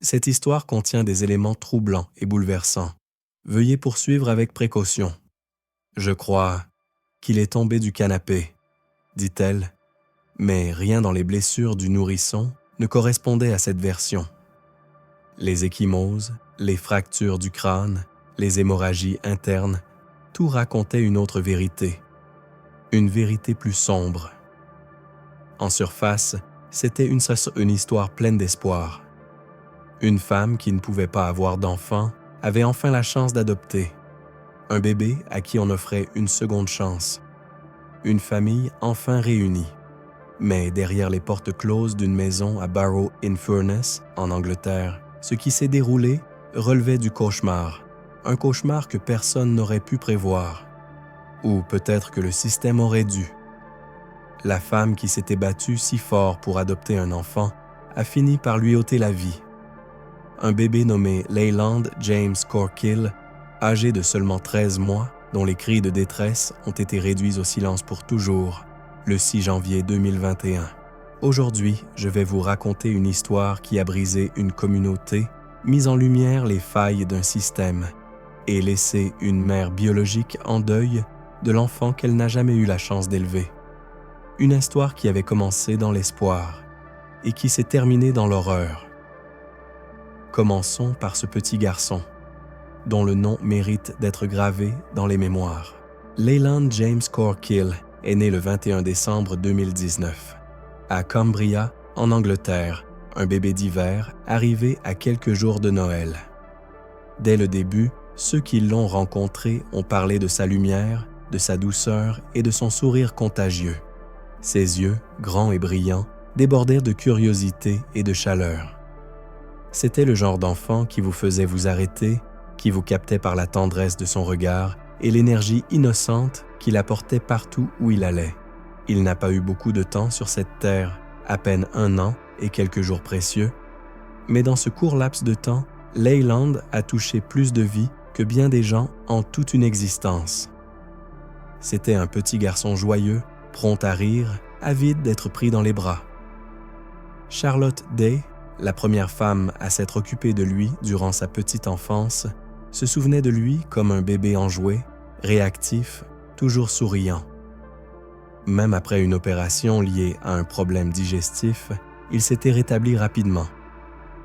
Cette histoire contient des éléments troublants et bouleversants. Veuillez poursuivre avec précaution. Je crois qu'il est tombé du canapé, dit-elle, mais rien dans les blessures du nourrisson ne correspondait à cette version. Les ecchymoses, les fractures du crâne, les hémorragies internes, tout racontait une autre vérité, une vérité plus sombre. En surface, c'était une histoire pleine d'espoir. Une femme qui ne pouvait pas avoir d'enfant avait enfin la chance d'adopter. Un bébé à qui on offrait une seconde chance. Une famille enfin réunie. Mais derrière les portes closes d'une maison à Barrow-in-Furness, en Angleterre, ce qui s'est déroulé relevait du cauchemar. Un cauchemar que personne n'aurait pu prévoir. Ou peut-être que le système aurait dû. La femme qui s'était battue si fort pour adopter un enfant a fini par lui ôter la vie. Un bébé nommé Leyland James Corkill, âgé de seulement 13 mois, dont les cris de détresse ont été réduits au silence pour toujours, le 6 janvier 2021. Aujourd'hui, je vais vous raconter une histoire qui a brisé une communauté, mis en lumière les failles d'un système et laissé une mère biologique en deuil de l'enfant qu'elle n'a jamais eu la chance d'élever. Une histoire qui avait commencé dans l'espoir et qui s'est terminée dans l'horreur. Commençons par ce petit garçon, dont le nom mérite d'être gravé dans les mémoires. Leyland James Corkill est né le 21 décembre 2019, à Cumbria, en Angleterre, un bébé d'hiver arrivé à quelques jours de Noël. Dès le début, ceux qui l'ont rencontré ont parlé de sa lumière, de sa douceur et de son sourire contagieux. Ses yeux, grands et brillants, débordèrent de curiosité et de chaleur. C'était le genre d'enfant qui vous faisait vous arrêter, qui vous captait par la tendresse de son regard et l'énergie innocente qu'il apportait partout où il allait. Il n'a pas eu beaucoup de temps sur cette terre, à peine 1 an et quelques jours précieux, mais dans ce court laps de temps, Leyland a touché plus de vie que bien des gens en toute une existence. C'était un petit garçon joyeux, prompt à rire, avide d'être pris dans les bras. Charlotte Day, la première femme à s'être occupée de lui durant sa petite enfance, se souvenait de lui comme un bébé enjoué, réactif, toujours souriant. Même après une opération liée à un problème digestif, il s'était rétabli rapidement.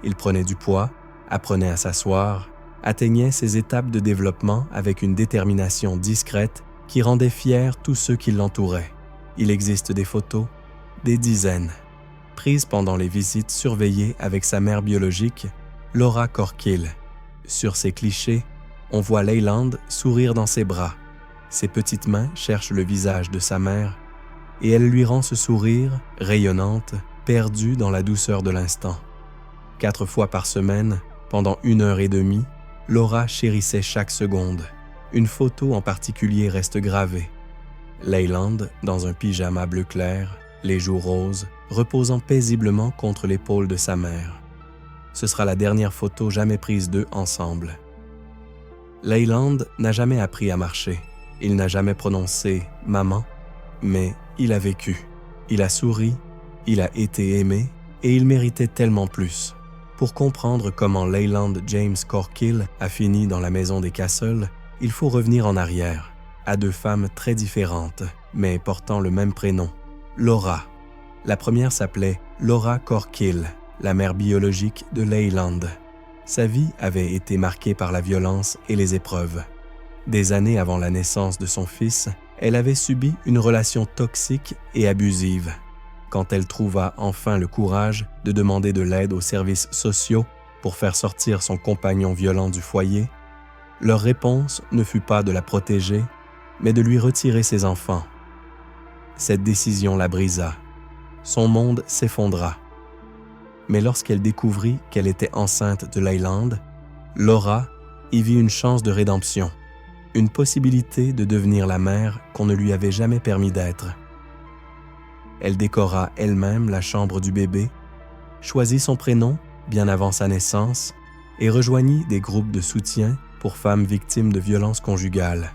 Il prenait du poids, apprenait à s'asseoir, atteignait ses étapes de développement avec une détermination discrète qui rendait fiers tous ceux qui l'entouraient. Il existe des photos, des dizaines, prises pendant les visites surveillées avec sa mère biologique, Laura Corkill. Sur ces clichés, on voit Leyland sourire dans ses bras. Ses petites mains cherchent le visage de sa mère et elle lui rend ce sourire, rayonnante, perdue dans la douceur de l'instant. 4 fois par semaine, pendant 1h30, Laura chérissait chaque seconde. Une photo en particulier reste gravée. Leyland, dans un pyjama bleu clair, les joues roses, reposant paisiblement contre l'épaule de sa mère. Ce sera la dernière photo jamais prise d'eux ensemble. Leyland n'a jamais appris à marcher. Il n'a jamais prononcé « maman », mais il a vécu. Il a souri, il a été aimé et il méritait tellement plus. Pour comprendre comment Leyland James Corkill a fini dans la maison des Castle, il faut revenir en arrière, à 2 femmes très différentes, mais portant le même prénom, Laura. La première s'appelait Laura Corkill, la mère biologique de Leyland. Sa vie avait été marquée par la violence et les épreuves. Des années avant la naissance de son fils, elle avait subi une relation toxique et abusive. Quand elle trouva enfin le courage de demander de l'aide aux services sociaux pour faire sortir son compagnon violent du foyer, leur réponse ne fut pas de la protéger, mais de lui retirer ses enfants. Cette décision la brisa. Son monde s'effondra. Mais lorsqu'elle découvrit qu'elle était enceinte de Leyland, Laura y vit une chance de rédemption, une possibilité de devenir la mère qu'on ne lui avait jamais permis d'être. Elle décora elle-même la chambre du bébé, choisit son prénom bien avant sa naissance et rejoignit des groupes de soutien pour femmes victimes de violences conjugales.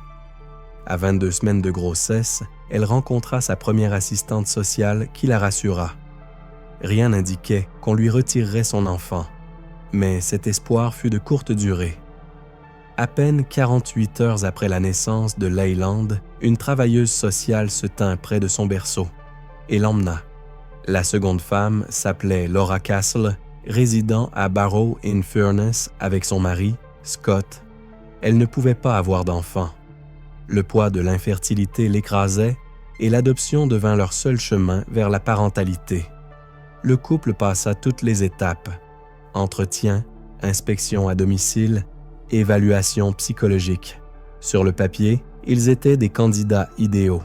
À 22 semaines de grossesse, elle rencontra sa première assistante sociale qui la rassura. Rien n'indiquait qu'on lui retirerait son enfant. Mais cet espoir fut de courte durée. À peine 48 heures après la naissance de Leyland, une travailleuse sociale se tint près de son berceau et l'emmena. La seconde femme s'appelait Laura Castle, résidant à Barrow-in-Furness avec son mari, Scott. Elle ne pouvait pas avoir d'enfant. Le poids de l'infertilité l'écrasait et l'adoption devint leur seul chemin vers la parentalité. Le couple passa toutes les étapes: entretien, inspection à domicile, évaluation psychologique. Sur le papier, ils étaient des candidats idéaux.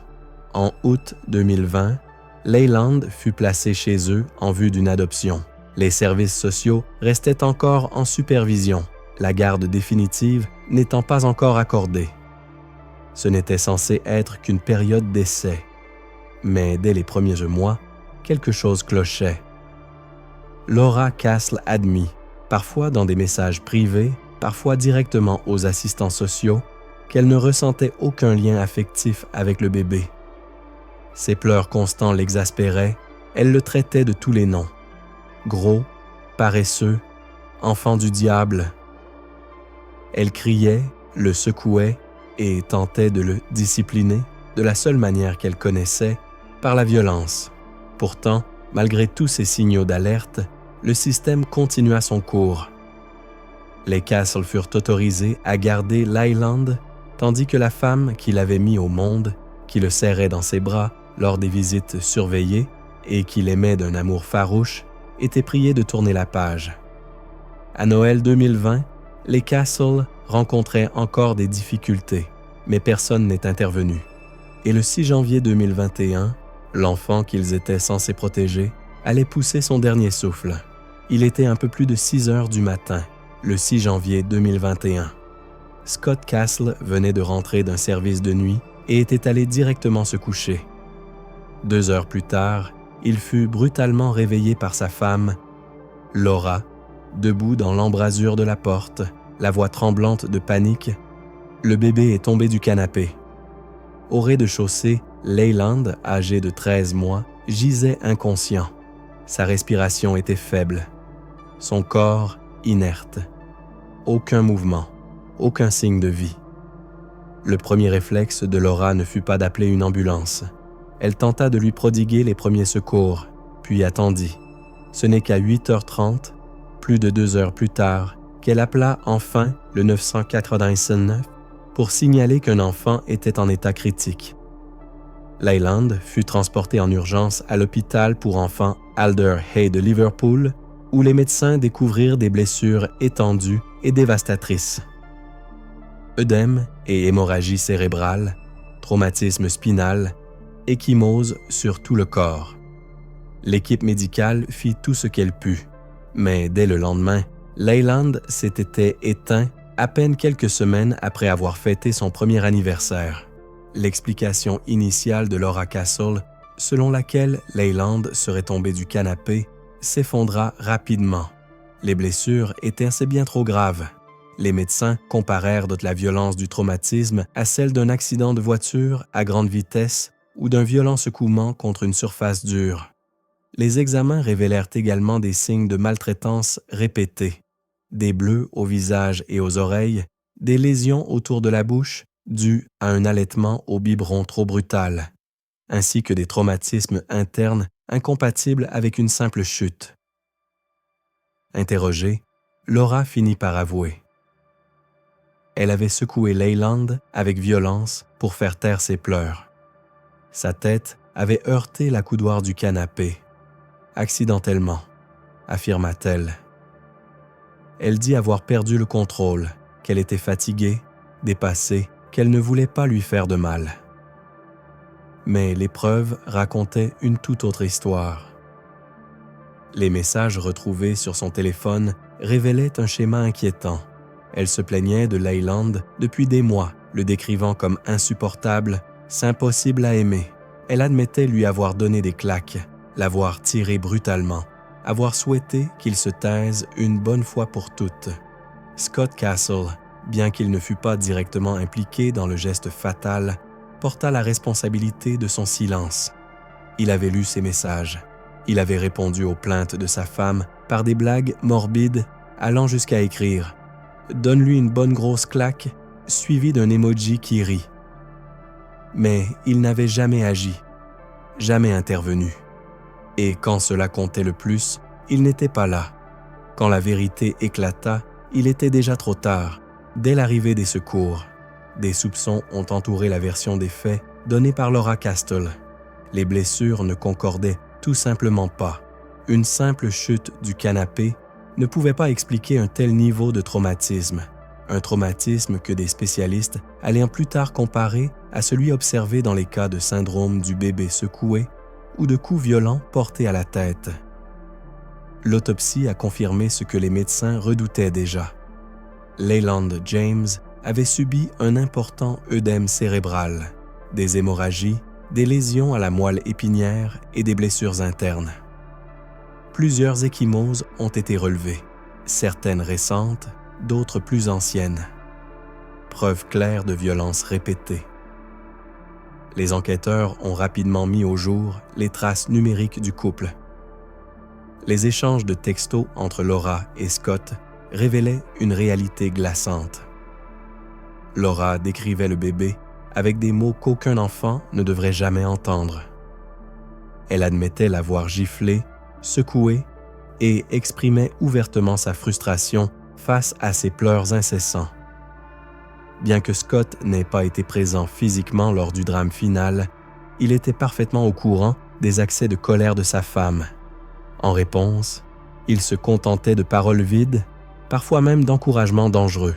En août 2020, Leyland fut placé chez eux en vue d'une adoption. Les services sociaux restaient encore en supervision, la garde définitive n'étant pas encore accordée. Ce n'était censé être qu'une période d'essai. Mais dès les premiers mois, quelque chose clochait. Laura Castle admit, parfois dans des messages privés, parfois directement aux assistants sociaux, qu'elle ne ressentait aucun lien affectif avec le bébé. Ses pleurs constants l'exaspéraient, elle le traitait de tous les noms. Gros, paresseux, enfant du diable. Elle criait, le secouait et tentait de le discipliner de la seule manière qu'elle connaissait, par la violence. Pourtant, malgré tous ces signaux d'alerte, le système continua son cours. Les Castle furent autorisés à garder Leyland, tandis que la femme qui l'avait mis au monde, qui le serrait dans ses bras lors des visites surveillées et qui l'aimait d'un amour farouche, était priée de tourner la page. À Noël 2020, les Castle rencontraient encore des difficultés, mais personne n'est intervenu. Et le 6 janvier 2021, l'enfant qu'ils étaient censés protéger allait pousser son dernier souffle. Il était un peu plus de 6 heures du matin, le 6 janvier 2021. Scott Castle venait de rentrer d'un service de nuit et était allé directement se coucher. 2 heures plus tard, il fut brutalement réveillé par sa femme, Laura, debout dans l'embrasure de la porte, la voix tremblante de panique. Le bébé est tombé du canapé. Au rez-de-chaussée, Leyland, âgé de 13 mois, gisait inconscient. Sa respiration était faible. Son corps inerte. Aucun mouvement, aucun signe de vie. Le premier réflexe de Laura ne fut pas d'appeler une ambulance. Elle tenta de lui prodiguer les premiers secours, puis attendit. Ce n'est qu'à 8h30, plus de 2 heures plus tard, qu'elle appela enfin le 999 pour signaler qu'un enfant était en état critique. Leyland fut transporté en urgence à l'hôpital pour enfants Alder Hey de Liverpool, où les médecins découvrirent des blessures étendues et dévastatrices. Œdème et hémorragie cérébrale, traumatisme spinal, ecchymose sur tout le corps. L'équipe médicale fit tout ce qu'elle put, mais dès le lendemain, Leyland s'était éteint à peine quelques semaines après avoir fêté son premier anniversaire. L'explication initiale de Laura Castle, selon laquelle Leyland serait tombé du canapé, s'effondra rapidement. Les blessures étaient assez bien trop graves. Les médecins comparèrent la violence du traumatisme à celle d'un accident de voiture à grande vitesse ou d'un violent secouement contre une surface dure. Les examens révélèrent également des signes de maltraitance répétés, des bleus au visage et aux oreilles, des lésions autour de la bouche dues à un allaitement au biberon trop brutal, ainsi que des traumatismes internes incompatibles avec une simple chute. Interrogée, Laura finit par avouer. Elle avait secoué Leyland avec violence pour faire taire ses pleurs. Sa tête avait heurté la coudoir du canapé, accidentellement, affirma-t-elle. Elle dit avoir perdu le contrôle, qu'elle était fatiguée, dépassée, qu'elle ne voulait pas lui faire de mal. Mais les preuves racontaient une toute autre histoire. Les messages retrouvés sur son téléphone révélaient un schéma inquiétant. Elle se plaignait de Leyland depuis des mois, le décrivant comme insupportable, impossible à aimer. Elle admettait lui avoir donné des claques, l'avoir tiré brutalement, avoir souhaité qu'il se taise une bonne fois pour toutes. Scott Castle, bien qu'il ne fût pas directement impliqué dans le geste fatal, porta la responsabilité de son silence. Il avait lu ses messages. Il avait répondu aux plaintes de sa femme par des blagues morbides allant jusqu'à écrire « Donne-lui une bonne grosse claque », suivi d'un emoji qui rit. Mais il n'avait jamais agi, jamais intervenu. Et quand cela comptait le plus, il n'était pas là. Quand la vérité éclata, il était déjà trop tard, dès l'arrivée des secours. Des soupçons ont entouré la version des faits donnée par Laura Castle. Les blessures ne concordaient tout simplement pas. Une simple chute du canapé ne pouvait pas expliquer un tel niveau de traumatisme. Un traumatisme que des spécialistes allaient plus tard comparer à celui observé dans les cas de syndrome du bébé secoué ou de coups violents portés à la tête. L'autopsie a confirmé ce que les médecins redoutaient déjà. Leyland James avait subi un important œdème cérébral, des hémorragies, des lésions à la moelle épinière et des blessures internes. Plusieurs ecchymoses ont été relevées, certaines récentes, d'autres plus anciennes. Preuve claire de violences répétées. Les enquêteurs ont rapidement mis au jour les traces numériques du couple. Les échanges de textos entre Laura et Scott révélaient une réalité glaçante. Laura décrivait le bébé avec des mots qu'aucun enfant ne devrait jamais entendre. Elle admettait l'avoir giflé, secoué et exprimait ouvertement sa frustration face à ses pleurs incessants. Bien que Scott n'ait pas été présent physiquement lors du drame final, il était parfaitement au courant des accès de colère de sa femme. En réponse, il se contentait de paroles vides, parfois même d'encouragements dangereux.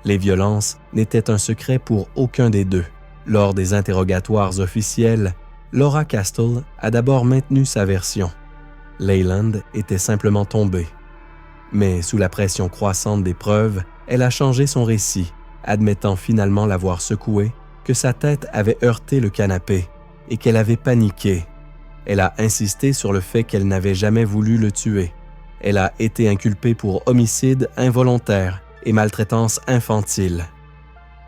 Les violences n'étaient un secret pour aucun des deux. Lors des interrogatoires officiels, Laura Castle a d'abord maintenu sa version. Leyland était simplement tombé. Mais sous la pression croissante des preuves, elle a changé son récit, admettant finalement l'avoir secoué, que sa tête avait heurté le canapé et qu'elle avait paniqué. Elle a insisté sur le fait qu'elle n'avait jamais voulu le tuer. Elle a été inculpée pour homicide involontaire et maltraitance infantile.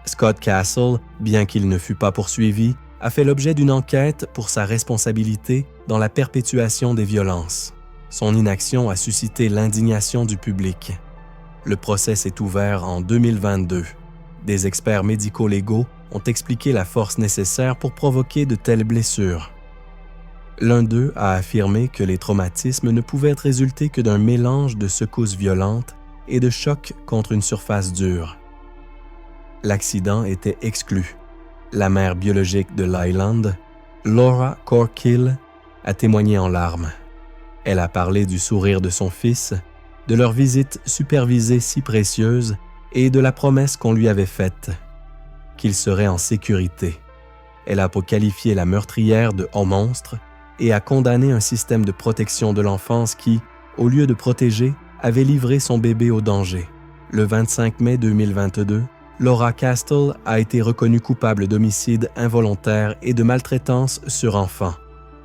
Scott Castle, bien qu'il ne fût pas poursuivi, a fait l'objet d'une enquête pour sa responsabilité dans la perpétuation des violences. Son inaction a suscité l'indignation du public. Le procès s'est ouvert en 2022. Des experts médico-légaux ont expliqué la force nécessaire pour provoquer de telles blessures. L'un d'eux a affirmé que les traumatismes ne pouvaient résulter que d'un mélange de secousses violentes et de chocs contre une surface dure. L'accident était exclu. La mère biologique de Leyland, Laura Corkill, a témoigné en larmes. Elle a parlé du sourire de son fils, de leur visite supervisée si précieuse et de la promesse qu'on lui avait faite, qu'il serait en sécurité. Elle a qualifié la meurtrière de « monstre » et a condamné un système de protection de l'enfance qui, au lieu de protéger, avait livré son bébé au danger. Le 25 mai 2022, Laura Castle a été reconnue coupable d'homicide involontaire et de maltraitance sur enfant.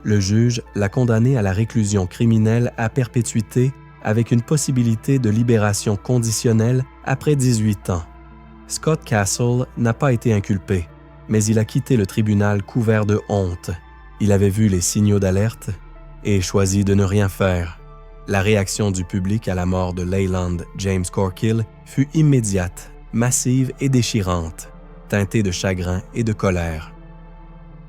Le juge l'a condamnée à la réclusion criminelle à perpétuité avec une possibilité de libération conditionnelle après 18 ans. Scott Castle n'a pas été inculpé, mais il a quitté le tribunal couvert de honte. Il avait vu les signaux d'alerte et choisi de ne rien faire. La réaction du public à la mort de Leyland James Corkill fut immédiate, massive et déchirante, teintée de chagrin et de colère.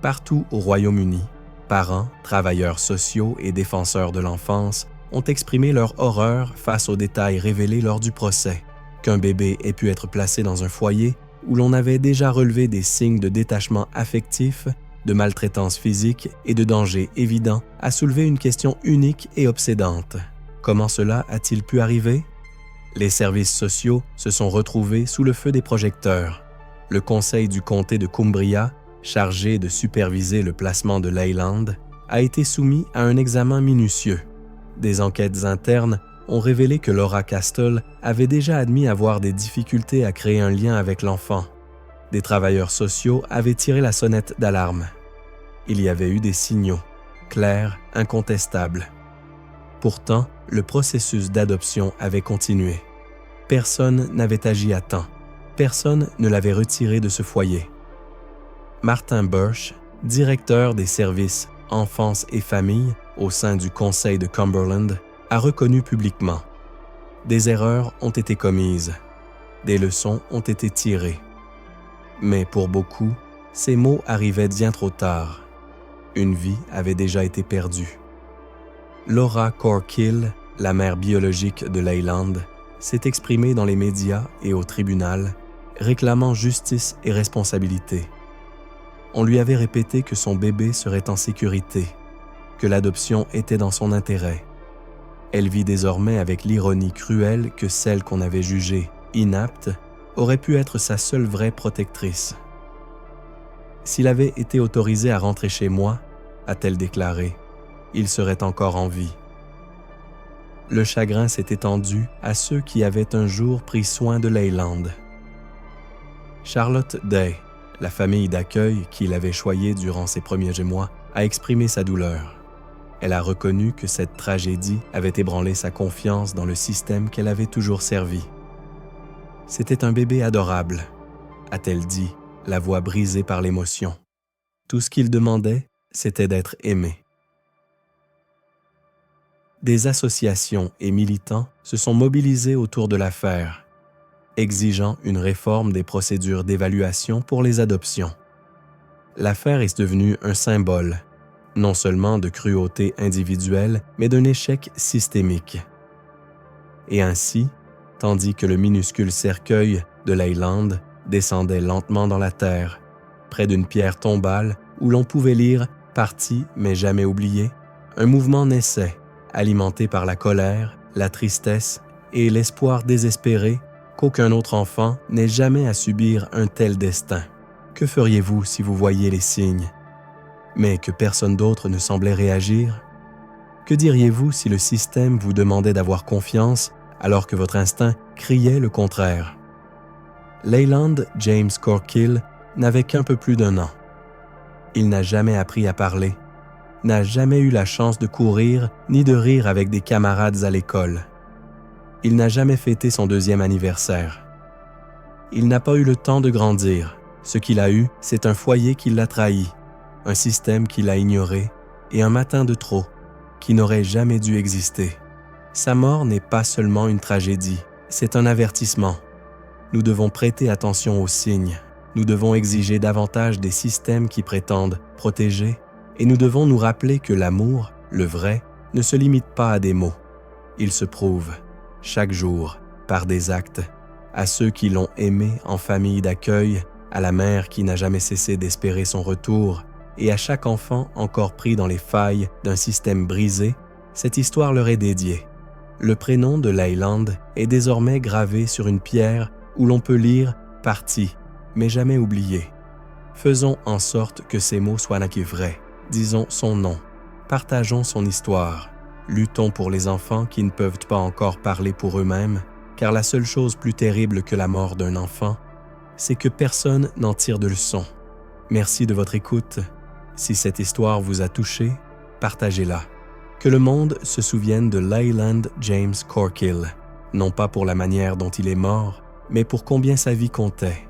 Partout au Royaume-Uni, parents, travailleurs sociaux et défenseurs de l'enfance ont exprimé leur horreur face aux détails révélés lors du procès. Qu'un bébé ait pu être placé dans un foyer où l'on avait déjà relevé des signes de détachement affectif, de maltraitance physique et de danger évident a soulevé une question unique et obsédante. Comment cela a-t-il pu arriver? Les services sociaux se sont retrouvés sous le feu des projecteurs. Le conseil du comté de Cumbria, chargé de superviser le placement de Leyland, a été soumis à un examen minutieux. Des enquêtes internes ont révélé que Laura Castle avait déjà admis avoir des difficultés à créer un lien avec l'enfant. Des travailleurs sociaux avaient tiré la sonnette d'alarme. Il y avait eu des signaux, clairs, incontestables. Pourtant, le processus d'adoption avait continué. Personne n'avait agi à temps. Personne ne l'avait retiré de ce foyer. Martin Burch, directeur des services Enfance et Famille au sein du Conseil de Cumberland, a reconnu publiquement. Des erreurs ont été commises, des leçons ont été tirées. Mais pour beaucoup, ces mots arrivaient bien trop tard. Une vie avait déjà été perdue. Laura Corkill, la mère biologique de Leyland, s'est exprimée dans les médias et au tribunal, réclamant justice et responsabilité. On lui avait répété que son bébé serait en sécurité, que l'adoption était dans son intérêt. Elle vit désormais avec l'ironie cruelle que celle qu'on avait jugée inapte aurait pu être sa seule vraie protectrice. « S'il avait été autorisé à rentrer chez moi, a-t-elle déclaré, il serait encore en vie. » Le chagrin s'est étendu à ceux qui avaient un jour pris soin de Leyland. Charlotte Day, la famille d'accueil qui l'avait choyée durant ses premiers mois, a exprimé sa douleur. Elle a reconnu que cette tragédie avait ébranlé sa confiance dans le système qu'elle avait toujours servi. « C'était un bébé adorable », a-t-elle dit, la voix brisée par l'émotion. Tout ce qu'il demandait, c'était d'être aimé. Des associations et militants se sont mobilisés autour de l'affaire, exigeant une réforme des procédures d'évaluation pour les adoptions. L'affaire est devenue un symbole, non seulement de cruauté individuelle, mais d'un échec systémique. Et ainsi, tandis que le minuscule cercueil de Leyland descendait lentement dans la terre, près d'une pierre tombale où l'on pouvait lire « Parti mais jamais oublié », un mouvement naissait, alimenté par la colère, la tristesse et l'espoir désespéré qu'aucun autre enfant n'ait jamais à subir un tel destin. Que feriez-vous si vous voyiez les signes, mais que personne d'autre ne semblait réagir? Que diriez-vous si le système vous demandait d'avoir confiance alors que votre instinct criait le contraire? Leyland James Corkill n'avait qu'un peu plus d'1 an. Il n'a jamais appris à parler, n'a jamais eu la chance de courir ni de rire avec des camarades à l'école. Il n'a jamais fêté son 2e anniversaire. Il n'a pas eu le temps de grandir. Ce qu'il a eu, c'est un foyer qui l'a trahi, un système qui l'a ignoré et un matin de trop qui n'aurait jamais dû exister. Sa mort n'est pas seulement une tragédie, c'est un avertissement. Nous devons prêter attention aux signes. Nous devons exiger davantage des systèmes qui prétendent protéger et nous devons nous rappeler que l'amour, le vrai, ne se limite pas à des mots. Il se prouve, chaque jour, par des actes, à ceux qui l'ont aimé en famille d'accueil, à la mère qui n'a jamais cessé d'espérer son retour et à chaque enfant encore pris dans les failles d'un système brisé, cette histoire leur est dédiée. Le prénom de Leyland est désormais gravé sur une pierre où l'on peut lire « Parti, mais jamais oublié ». Faisons en sorte que ces mots soient vrais. Disons son nom. Partageons son histoire. Luttons pour les enfants qui ne peuvent pas encore parler pour eux-mêmes, car la seule chose plus terrible que la mort d'un enfant, c'est que personne n'en tire de leçon. Merci de votre écoute. Si cette histoire vous a touché, partagez-la. Que le monde se souvienne de Leyland James Corkill, non pas pour la manière dont il est mort, mais pour combien sa vie comptait.